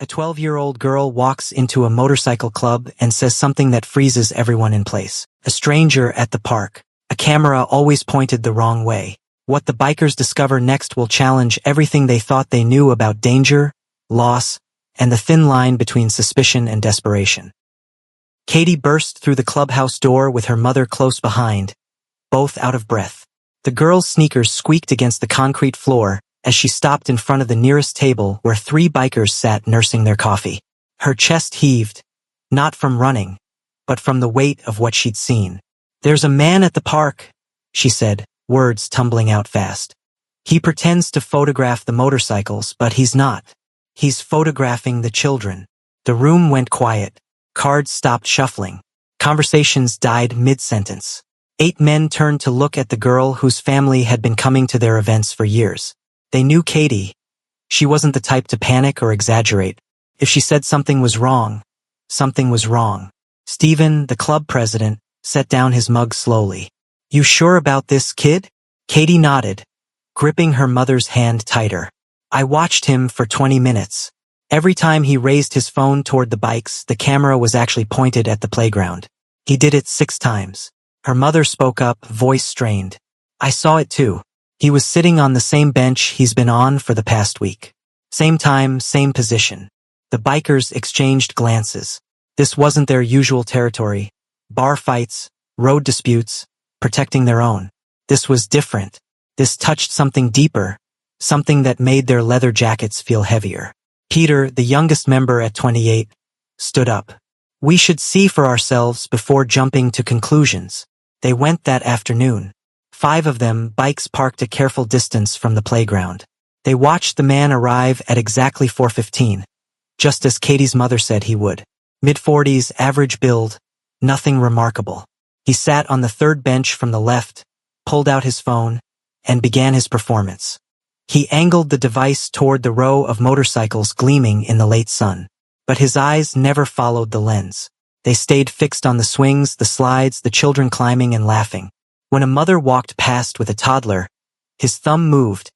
A 12-year-old girl walks into a motorcycle club and says something that freezes everyone in place. A stranger at the park. A camera always pointed the wrong way. What the bikers discover next will challenge everything they thought they knew about danger, loss, and the thin line between suspicion and desperation. Katie burst through the clubhouse door with her mother close behind, both out of breath. The girl's sneakers squeaked against the concrete floor as she stopped in front of the nearest table where 3 bikers sat nursing their coffee. Her chest heaved, not from running, but from the weight of what she'd seen. "There's a man at the park," she said, words tumbling out fast. "He pretends to photograph the motorcycles, but he's not. He's photographing the children." The room went quiet. Cards stopped shuffling. Conversations died mid-sentence. 8 men turned to look at the girl whose family had been coming to their events for years. They knew Katie. She wasn't the type to panic or exaggerate. If she said something was wrong, something was wrong. Stephen, the club president, set down his mug slowly. "You sure about this, kid?" Katie nodded, gripping her mother's hand tighter. "I watched him for 20 minutes. Every time he raised his phone toward the bikes, the camera was actually pointed at the playground. He did it 6 times. Her mother spoke up, voice strained. "I saw it too. He was sitting on the same bench he's been on for the past week. Same time, same position." The bikers exchanged glances. This wasn't their usual territory. Bar fights, road disputes, protecting their own. This was different. This touched something deeper, something that made their leather jackets feel heavier. Peter, the youngest member at 28, stood up. "We should see for ourselves before jumping to conclusions." They went that afternoon. 5 of them, bikes parked a careful distance from the playground. They watched the man arrive at exactly 4:15, just as Katie's mother said he would. Mid-40s, average build, nothing remarkable. He sat on the 3rd bench from the left, pulled out his phone, and began his performance. He angled the device toward the row of motorcycles gleaming in the late sun. But his eyes never followed the lens. They stayed fixed on the swings, the slides, the children climbing and laughing. When a mother walked past with a toddler, his thumb moved,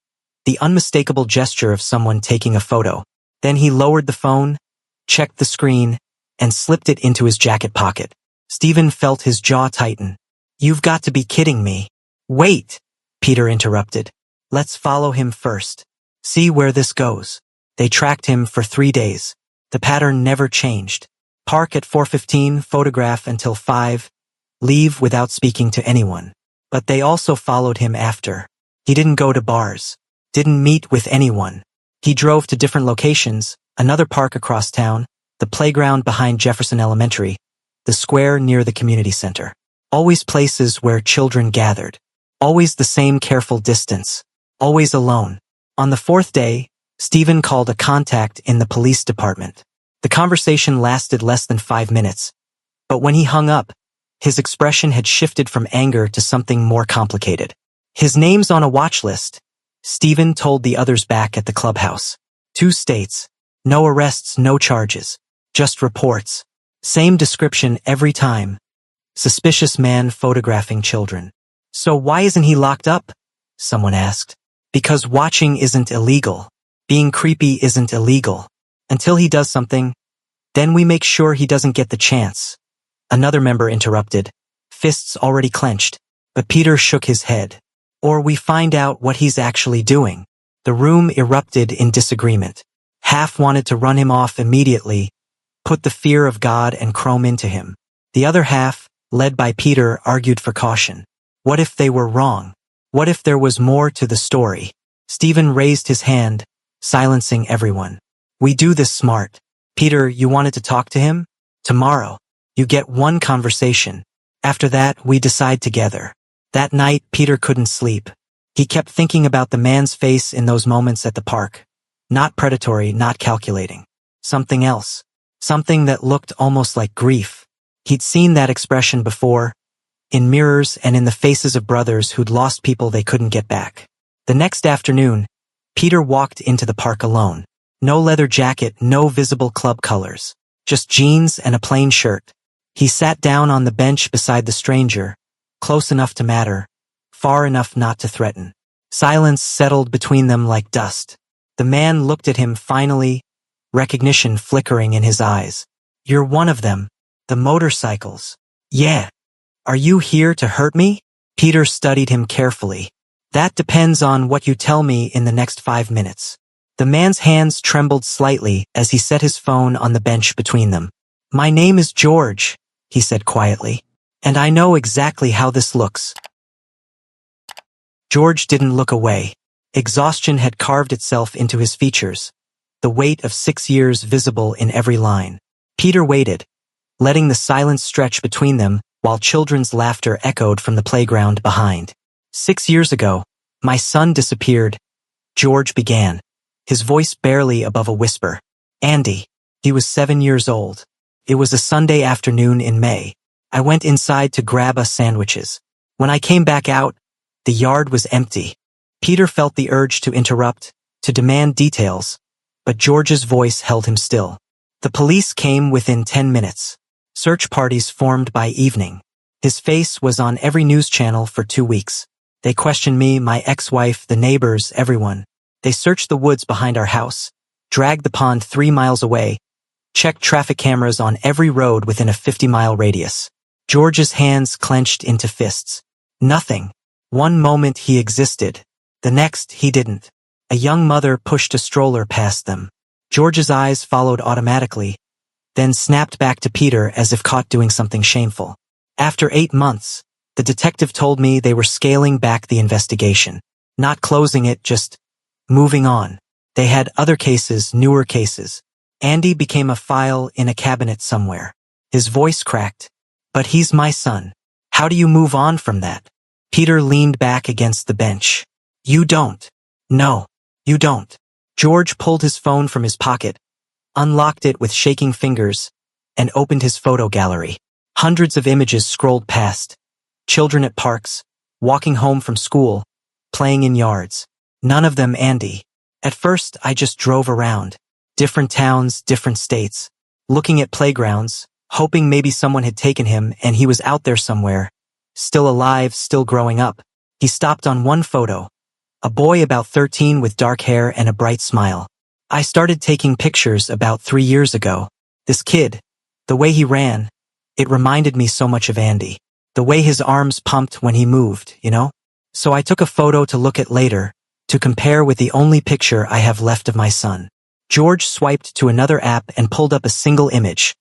the unmistakable gesture of someone taking a photo. Then he lowered the phone, checked the screen, and slipped it into his jacket pocket. Stephen felt his jaw tighten. "You've got to be kidding me." "Wait," Peter interrupted. "Let's follow him first. See where this goes." They tracked him for 3 days. The pattern never changed. Park at 4:15, photograph until 5, leave without speaking to anyone. But they also followed him after. He didn't go to bars, didn't meet with anyone. He drove to different locations, another park across town, the playground behind Jefferson Elementary, the square near the community center. Always places where children gathered. Always the same careful distance. Always alone. On the 4th day, Stephen called a contact in the police department. The conversation lasted less than 5 minutes. But when he hung up, his expression had shifted from anger to something more complicated. "His name's on a watch list," Stephen told the others back at the clubhouse. 2 states. No arrests, no charges. Just reports. Same description every time. Suspicious man photographing children. "So why isn't he locked up?" someone asked. "Because watching isn't illegal. Being creepy isn't illegal. Until he does something, then we make sure he doesn't get the chance." Another member interrupted, fists already clenched, but Peter shook his head. "Or we find out what he's actually doing." The room erupted in disagreement. Half wanted to run him off immediately, put the fear of God and Chrome into him. The other half, led by Peter, argued for caution. What if they were wrong? What if there was more to the story? Stephen raised his hand, silencing everyone. "We do this smart. Peter, you wanted to talk to him? Tomorrow. You get 1 conversation. After that, we decide together." That night, Peter couldn't sleep. He kept thinking about the man's face in those moments at the park. Not predatory, not calculating. Something else. Something that looked almost like grief. He'd seen that expression before, in mirrors and in the faces of brothers who'd lost people they couldn't get back. The next afternoon, Peter walked into the park alone. No leather jacket, no visible club colors. Just jeans and a plain shirt. He sat down on the bench beside the stranger, close enough to matter, far enough not to threaten. Silence settled between them like dust. The man looked at him finally, recognition flickering in his eyes. You're one of them. The motorcycles. Yeah. Are you here to hurt me? Peter studied him carefully. That depends on what you tell me in the next 5 minutes. The man's hands trembled slightly as he set his phone on the bench between them. My name is George, he said quietly. And I know exactly how this looks. George didn't look away. Exhaustion had carved itself into his features, the weight of 6 years visible in every line. Peter waited, letting the silence stretch between them while children's laughter echoed from the playground behind. 6 years ago, my son disappeared, George began, his voice barely above a whisper. Andy. He was 7 years old. It was a Sunday afternoon in May. I went inside to grab us sandwiches. When I came back out, the yard was empty. Peter felt the urge to interrupt, to demand details, but George's voice held him still. The police came within 10 minutes. Search parties formed by evening. His face was on every news channel for 2 weeks. They questioned me, my ex-wife, the neighbors, everyone. They searched the woods behind our house, dragged the pond 3 miles away, checked traffic cameras on every road within a 50-mile radius. George's hands clenched into fists. Nothing. One moment he existed. The next he didn't. A young mother pushed a stroller past them. George's eyes followed automatically, then snapped back to Peter as if caught doing something shameful. After 8 months, the detective told me they were scaling back the investigation. Not closing it, just moving on. They had other cases, newer cases. Andy became a file in a cabinet somewhere. His voice cracked. But he's my son. How do you move on from that? Peter leaned back against the bench. You don't. No, you don't. George pulled his phone from his pocket, unlocked it with shaking fingers, and opened his photo gallery. Hundreds of images scrolled past. Children at parks, walking home from school, playing in yards. None of them Andy. At first, I just drove around. Different towns, different states. Looking at playgrounds, hoping maybe someone had taken him and he was out there somewhere. Still alive, still growing up. He stopped on one photo. A boy about 13 with dark hair and a bright smile. I started taking pictures about 3 years ago. This kid, the way he ran, it reminded me so much of Andy. The way his arms pumped when he moved, you know? So I took a photo to look at later, to compare with the only picture I have left of my son. George swiped to another app and pulled up a single image.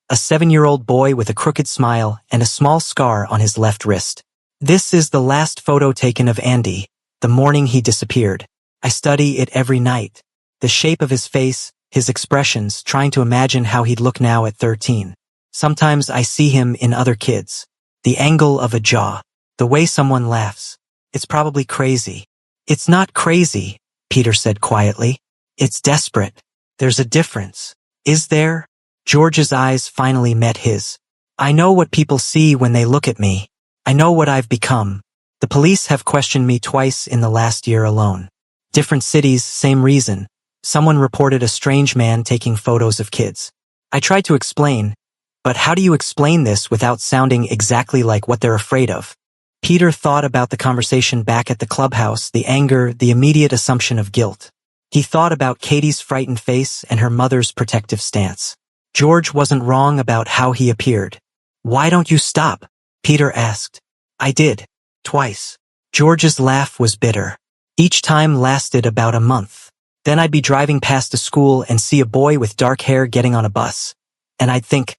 A 7-year-old boy with a crooked smile and a small scar on his left wrist. This is the last photo taken of Andy, the morning he disappeared. I study it every night. The shape of his face, his expressions, trying to imagine how he'd look now at 13. Sometimes I see him in other kids. The angle of a jaw. The way someone laughs. It's probably crazy. It's not crazy, Peter said quietly. It's desperate. There's a difference. Is there? George's eyes finally met his. I know what people see when they look at me. I know what I've become. The police have questioned me twice in the last year alone. Different cities, same reason. Someone reported a strange man taking photos of kids. I tried to explain, but how do you explain this without sounding exactly like what they're afraid of? Peter thought about the conversation back at the clubhouse, the anger, the immediate assumption of guilt. He thought about Katie's frightened face and her mother's protective stance. George wasn't wrong about how he appeared. Why don't you stop? Peter asked. I did. Twice. George's laugh was bitter. Each time lasted about a month. Then I'd be driving past a school and see a boy with dark hair getting on a bus. And I'd think,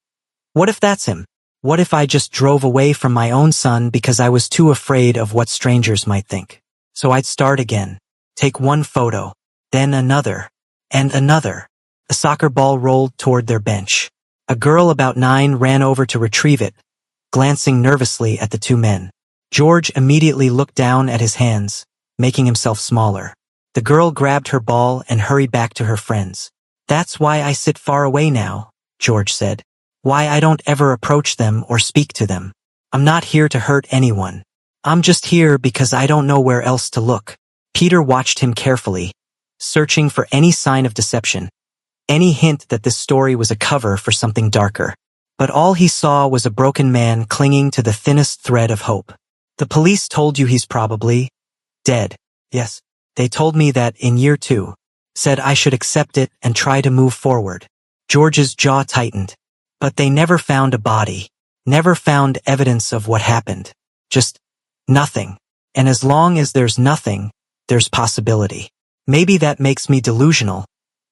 what if that's him? What if I just drove away from my own son because I was too afraid of what strangers might think? So I'd start again. Take one photo. Then another. And another. A soccer ball rolled toward their bench. A girl about 9 ran over to retrieve it, glancing nervously at the 2 men. George immediately looked down at his hands, making himself smaller. The girl grabbed her ball and hurried back to her friends. That's why I sit far away now, George said. Why I don't ever approach them or speak to them. I'm not here to hurt anyone. I'm just here because I don't know where else to look. Peter watched him carefully, searching for any sign of deception. Any hint that this story was a cover for something darker. But all he saw was a broken man clinging to the thinnest thread of hope. The police told you he's probably dead. Yes, they told me that in year 2. said I should accept it and try to move forward. George's jaw tightened. But they never found a body. Never found evidence of what happened. Just nothing. And as long as there's nothing, there's possibility. Maybe that makes me delusional,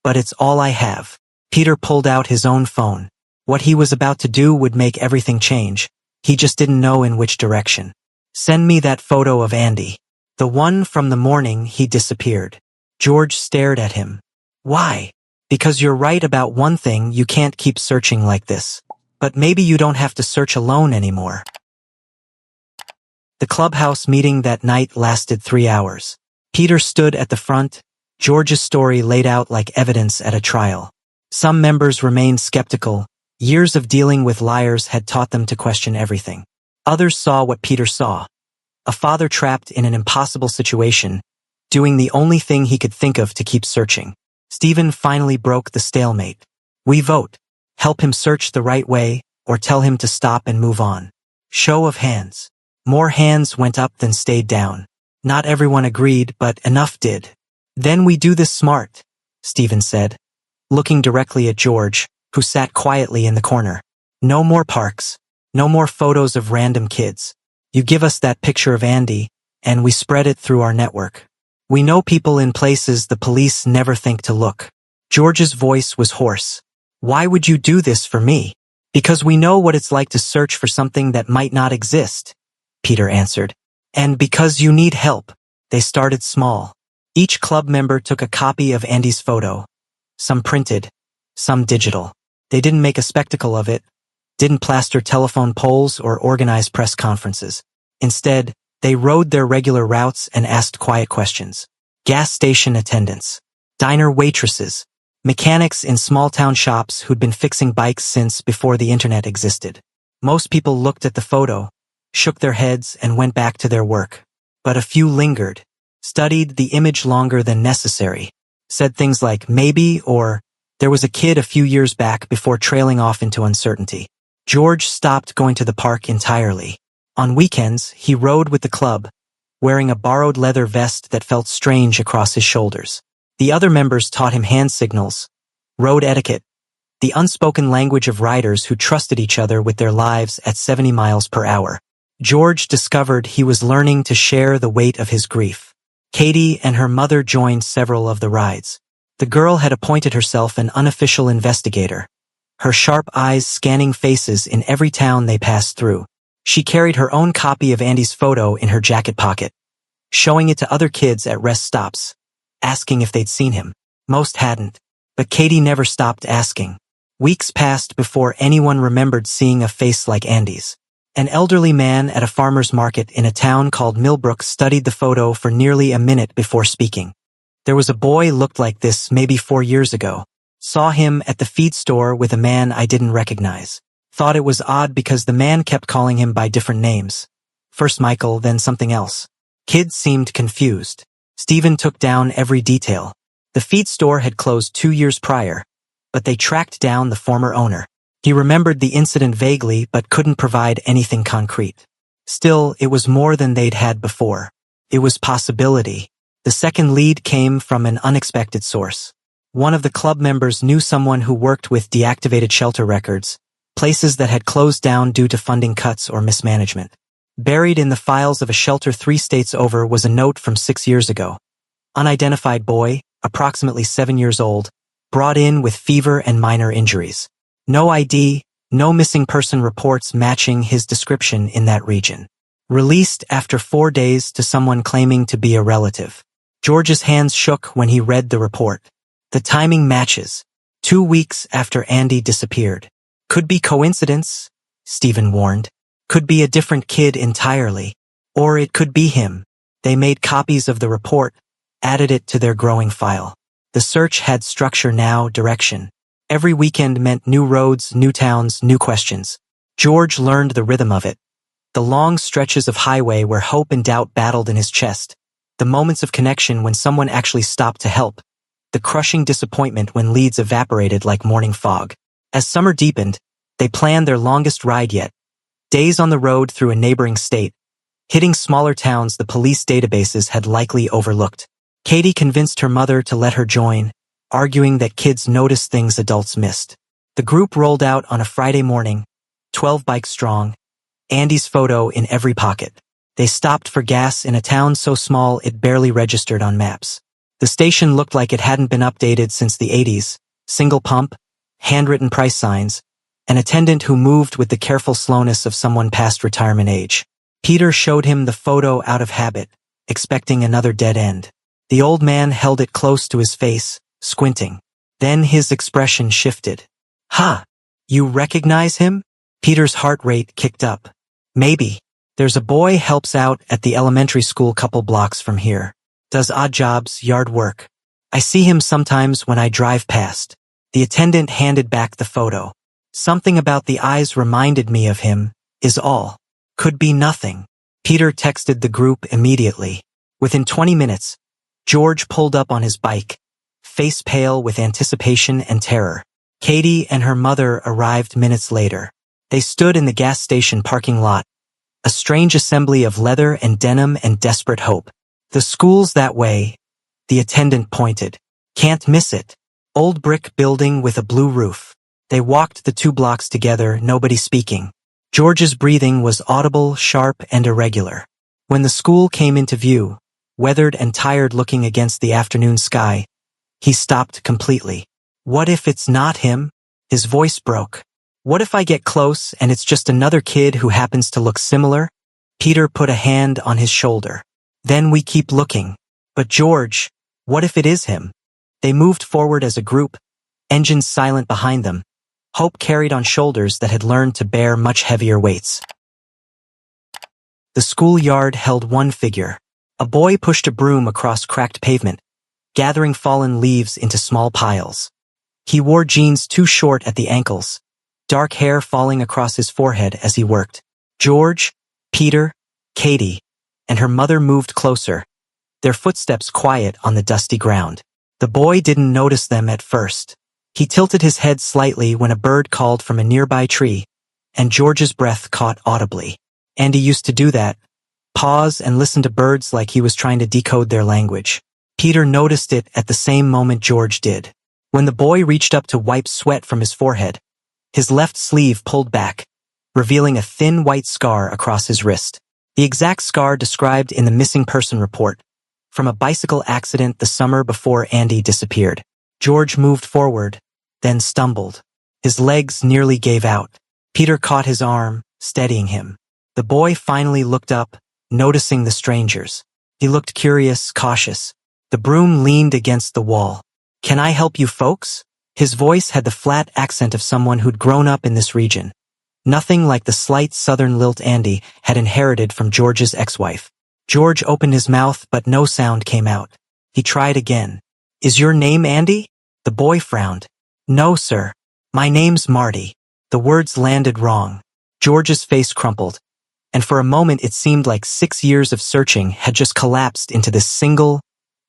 but it's all I have. Peter pulled out his own phone. What he was about to do would make everything change. He just didn't know in which direction. Send me that photo of Andy. The one from the morning he disappeared. George stared at him. Why? Because you're right about one thing, you can't keep searching like this. But maybe you don't have to search alone anymore. The clubhouse meeting that night lasted 3 hours. Peter stood at the front, George's story laid out like evidence at a trial. Some members remained skeptical. Years of dealing with liars had taught them to question everything. Others saw what Peter saw. A father trapped in an impossible situation, doing the only thing he could think of to keep searching. Stephen finally broke the stalemate. We vote. Help him search the right way, or tell him to stop and move on. Show of hands. More hands went up than stayed down. Not everyone agreed, but enough did. Then we do this smart, Stephen said, looking directly at George, who sat quietly in the corner. No more parks. No more photos of random kids. You give us that picture of Andy, and we spread it through our network. We know people in places the police never think to look. George's voice was hoarse. Why would you do this for me? Because we know what it's like to search for something that might not exist, Peter answered. And because you need help. They started small. Each club member took a copy of Andy's photo. Some printed, some digital. They didn't make a spectacle of it, didn't plaster telephone poles or organize press conferences. Instead, they rode their regular routes and asked quiet questions. Gas station attendants, diner waitresses, mechanics in small-town shops who'd been fixing bikes since before the internet existed. Most people looked at the photo, shook their heads, and went back to their work. But a few lingered, studied the image longer than necessary, said things like maybe or there was a kid a few years back before trailing off into uncertainty. George stopped going to the park entirely. On weekends, he rode with the club, wearing a borrowed leather vest that felt strange across his shoulders. The other members taught him hand signals, road etiquette, the unspoken language of riders who trusted each other with their lives at 70 miles per hour. George discovered he was learning to share the weight of his grief. Katie and her mother joined several of the rides. The girl had appointed herself an unofficial investigator, her sharp eyes scanning faces in every town they passed through. She carried her own copy of Andy's photo in her jacket pocket, showing it to other kids at rest stops, asking if they'd seen him. Most hadn't, but Katie never stopped asking. Weeks passed before anyone remembered seeing a face like Andy's. An elderly man at a farmer's market in a town called Millbrook studied the photo for nearly a minute before speaking. There was a boy looked like this maybe 4 years ago. Saw him at the feed store with a man I didn't recognize. Thought it was odd because the man kept calling him by different names. First Michael, then something else. Kids seemed confused. Stephen took down every detail. The feed store had closed 2 years prior, but they tracked down the former owner. He remembered the incident vaguely but couldn't provide anything concrete. Still, it was more than they'd had before. It was possibility. The second lead came from an unexpected source. One of the club members knew someone who worked with deactivated shelter records, places that had closed down due to funding cuts or mismanagement. Buried in the files of a shelter 3 states over was a note from 6 years ago. Unidentified boy, approximately 7 years old, brought in with fever and minor injuries. No ID, no missing person reports matching his description in that region. Released after 4 days to someone claiming to be a relative. George's hands shook when he read the report. The timing matches. 2 weeks after Andy disappeared. Could be coincidence, Stephen warned. Could be a different kid entirely. Or it could be him. They made copies of the report, added it to their growing file. The search had structure now, direction. Every weekend meant new roads, new towns, new questions. George learned the rhythm of it. The long stretches of highway where hope and doubt battled in his chest. The moments of connection when someone actually stopped to help. The crushing disappointment when leads evaporated like morning fog. As summer deepened, they planned their longest ride yet. Days on the road through a neighboring state, hitting smaller towns the police databases had likely overlooked. Katie convinced her mother to let her join, arguing that kids notice things adults missed. The group rolled out on a Friday morning, 12 bikes strong, Andy's photo in every pocket. They stopped for gas in a town so small it barely registered on maps. The station looked like it hadn't been updated since the 80s, single pump, handwritten price signs, an attendant who moved with the careful slowness of someone past retirement age. Peter showed him the photo out of habit, expecting another dead end. The old man held it close to his face, squinting. Then his expression shifted. "Ha! You recognize him?" Peter's heart rate kicked up. "Maybe. There's a boy helps out at the elementary school couple blocks from here. Does odd jobs, yard work. I see him sometimes when I drive past." The attendant handed back the photo. "Something about the eyes reminded me of him, is all. Could be nothing." Peter texted the group immediately. Within 20 minutes, George pulled up on his bike, face pale with anticipation and terror. Katie and her mother arrived minutes later. They stood in the gas station parking lot, a strange assembly of leather and denim and desperate hope. "The school's that way," the attendant pointed. "Can't miss it. Old brick building with a blue roof." They walked the 2 blocks together, nobody speaking. George's breathing was audible, sharp, and irregular. When the school came into view, weathered and tired looking against the afternoon sky, he stopped completely. "What if it's not him?" His voice broke. "What if I get close and it's just another kid who happens to look similar?" Peter put a hand on his shoulder. "Then we keep looking." "But George, what if it is him?" They moved forward as a group, engines silent behind them, hope carried on shoulders that had learned to bear much heavier weights. The schoolyard held one figure. A boy pushed a broom across cracked pavement, gathering fallen leaves into small piles. He wore jeans too short at the ankles, dark hair falling across his forehead as he worked. George, Peter, Katie, and her mother moved closer, their footsteps quiet on the dusty ground. The boy didn't notice them at first. He tilted his head slightly when a bird called from a nearby tree, and George's breath caught audibly. Andy used to do that, pause and listen to birds like he was trying to decode their language. Peter noticed it at the same moment George did. When the boy reached up to wipe sweat from his forehead, his left sleeve pulled back, revealing a thin white scar across his wrist. The exact scar described in the missing person report, from a bicycle accident the summer before Andy disappeared. George moved forward, then stumbled. His legs nearly gave out. Peter caught his arm, steadying him. The boy finally looked up, noticing the strangers. He looked curious, cautious. The broom leaned against the wall. "Can I help you folks?" His voice had the flat accent of someone who'd grown up in this region. Nothing like the slight southern lilt Andy had inherited from George's ex-wife. George opened his mouth, but no sound came out. He tried again. "Is your name Andy?" The boy frowned. "No, sir. My name's Marty." The words landed wrong. George's face crumpled, and for a moment it seemed like 6 years of searching had just collapsed into this single,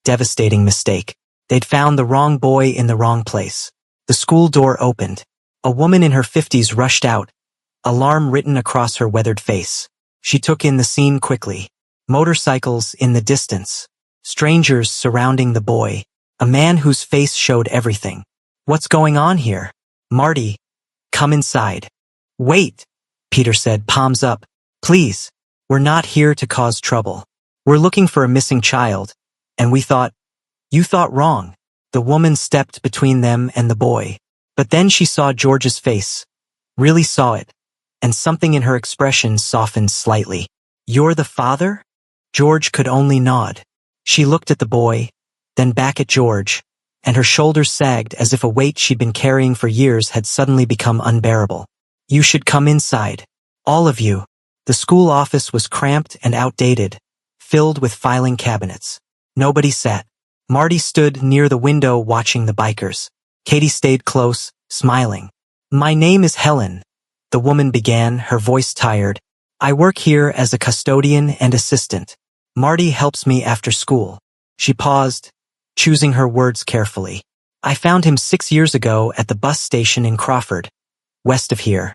devastating mistake. They'd found the wrong boy in the wrong place. The school door opened. A woman in her 50s rushed out, alarm written across her weathered face. She took in the scene quickly. Motorcycles in the distance. Strangers surrounding the boy. A man whose face showed everything. "What's going on here?" "Marty, come inside." "Wait," Peter said, palms up. "Please, we're not here to cause trouble. We're looking for a missing child, and we thought—" "You thought wrong." The woman stepped between them and the boy. But then she saw George's face. Really saw it. And something in her expression softened slightly. "You're the father?" George could only nod. She looked at the boy, then back at George, and her shoulders sagged as if a weight she'd been carrying for years had suddenly become unbearable. "You should come inside. All of you." The school office was cramped and outdated, filled with filing cabinets. Nobody sat. Marty stood near the window watching the bikers. Katie stayed close, smiling. "My name is Helen," the woman began, her voice tired. "I work here as a custodian and assistant. Marty helps me after school." She paused, choosing her words carefully. "I found him 6 years ago at the bus station in Crawford, west of here.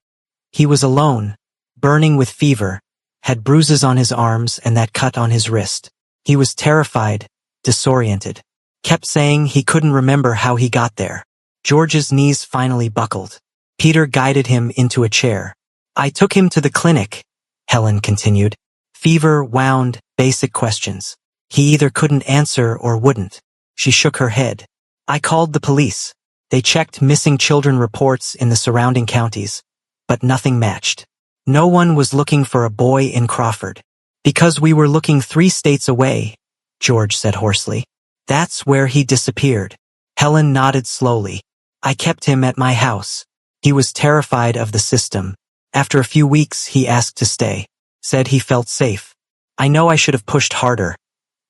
He was alone, burning with fever, had bruises on his arms and that cut on his wrist. He was terrified, disoriented. Kept saying he couldn't remember how he got there. George's knees finally buckled. Peter guided him into a chair. I took him to the clinic, Helen continued. Fever, wound, basic questions. He either couldn't answer or wouldn't. She shook her head. I called the police. They checked missing children reports in the surrounding counties, but nothing matched. No one was looking for a boy in Crawford. Because we were looking 3 states away, George said hoarsely. That's where he disappeared. Helen nodded slowly. I kept him at my house. He was terrified of the system. After a few weeks, he asked to stay. Said he felt safe. I know I should have pushed harder,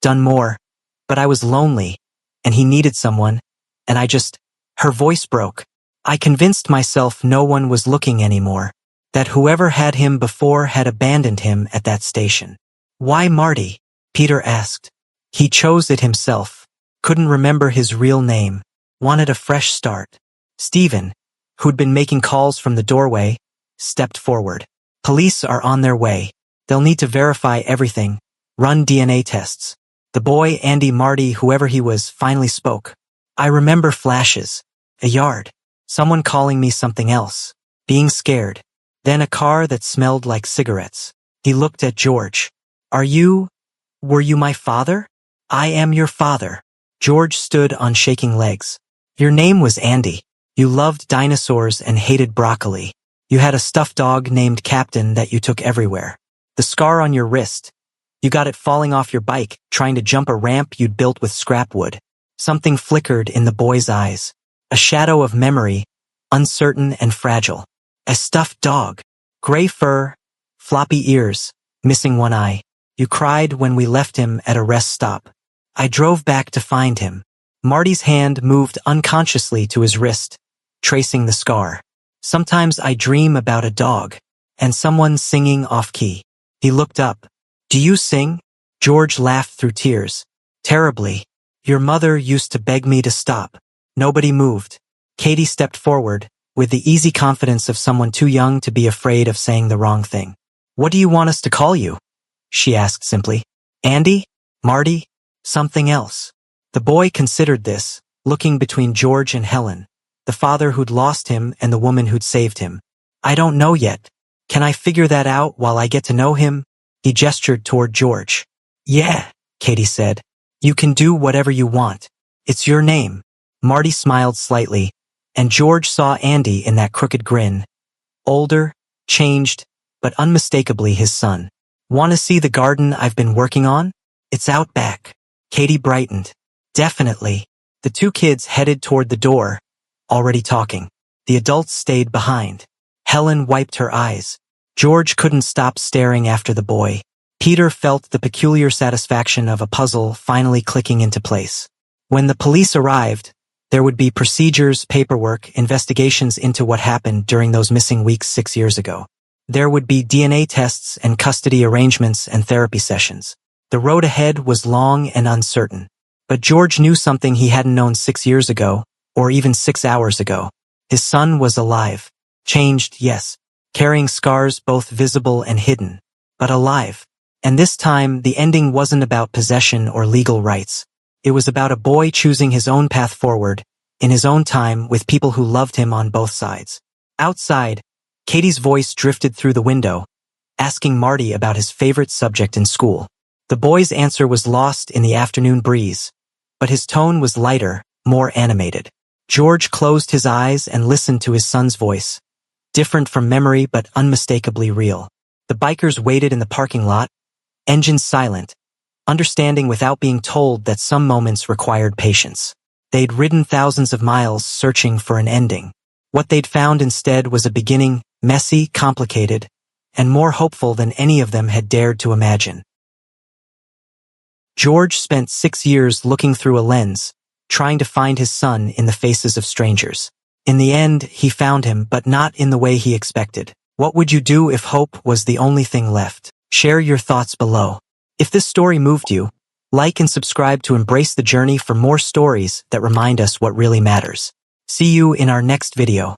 done more, but I was lonely, and he needed someone, and her voice broke. I convinced myself no one was looking anymore, that whoever had him before had abandoned him at that station. Why Marty? Peter asked. He chose it himself. Couldn't remember his real name. Wanted a fresh start. Stephen, who'd been making calls from the doorway, stepped forward. Police are on their way. They'll need to verify everything, run DNA tests. The boy, Andy, Marty, whoever he was, finally spoke. I remember flashes. A yard. Someone calling me something else. Being scared. Then a car that smelled like cigarettes. He looked at George. Were you my father? I am your father. George stood on shaking legs. Your name was Andy. You loved dinosaurs and hated broccoli. You had a stuffed dog named Captain that you took everywhere. The scar on your wrist. You got it falling off your bike, trying to jump a ramp you'd built with scrap wood. Something flickered in the boy's eyes. A shadow of memory, uncertain and fragile. A stuffed dog. Gray fur, floppy ears, missing one eye. You cried when we left him at a rest stop. I drove back to find him. Marty's hand moved unconsciously to his wrist, tracing the scar. Sometimes I dream about a dog, and someone singing off-key. He looked up. Do you sing? George laughed through tears. Terribly. Your mother used to beg me to stop. Nobody moved. Katie stepped forward, with the easy confidence of someone too young to be afraid of saying the wrong thing. What do you want us to call you? She asked simply. Andy? Marty? Something else. The boy considered this, looking between George and Helen, the father who'd lost him and the woman who'd saved him. I don't know yet. Can I figure that out while I get to know him? He gestured toward George. Yeah, Katie said. You can do whatever you want. It's your name. Marty smiled slightly, and George saw Andy in that crooked grin. Older, changed, but unmistakably his son. Want to see the garden I've been working on? It's out back. Katie brightened. Definitely. The 2 kids headed toward the door, already talking. The adults stayed behind. Helen wiped her eyes. George couldn't stop staring after the boy. Peter felt the peculiar satisfaction of a puzzle finally clicking into place. When the police arrived, there would be procedures, paperwork, investigations into what happened during those missing weeks 6 years ago. There would be DNA tests and custody arrangements and therapy sessions. The road ahead was long and uncertain. But George knew something he hadn't known 6 years ago, or even 6 hours ago. His son was alive. Changed, yes. Carrying scars both visible and hidden. But alive. And this time, the ending wasn't about possession or legal rights. It was about a boy choosing his own path forward, in his own time, with people who loved him on both sides. Outside, Katie's voice drifted through the window, asking Marty about his favorite subject in school. The boy's answer was lost in the afternoon breeze, but his tone was lighter, more animated. George closed his eyes and listened to his son's voice, different from memory but unmistakably real. The bikers waited in the parking lot, engines silent, understanding without being told that some moments required patience. They'd ridden thousands of miles searching for an ending. What they'd found instead was a beginning, messy, complicated, and more hopeful than any of them had dared to imagine. George spent 6 years looking through a lens, trying to find his son in the faces of strangers. In the end, he found him, but not in the way he expected. What would you do if hope was the only thing left? Share your thoughts below. If this story moved you, like and subscribe to embrace the journey for more stories that remind us what really matters. See you in our next video.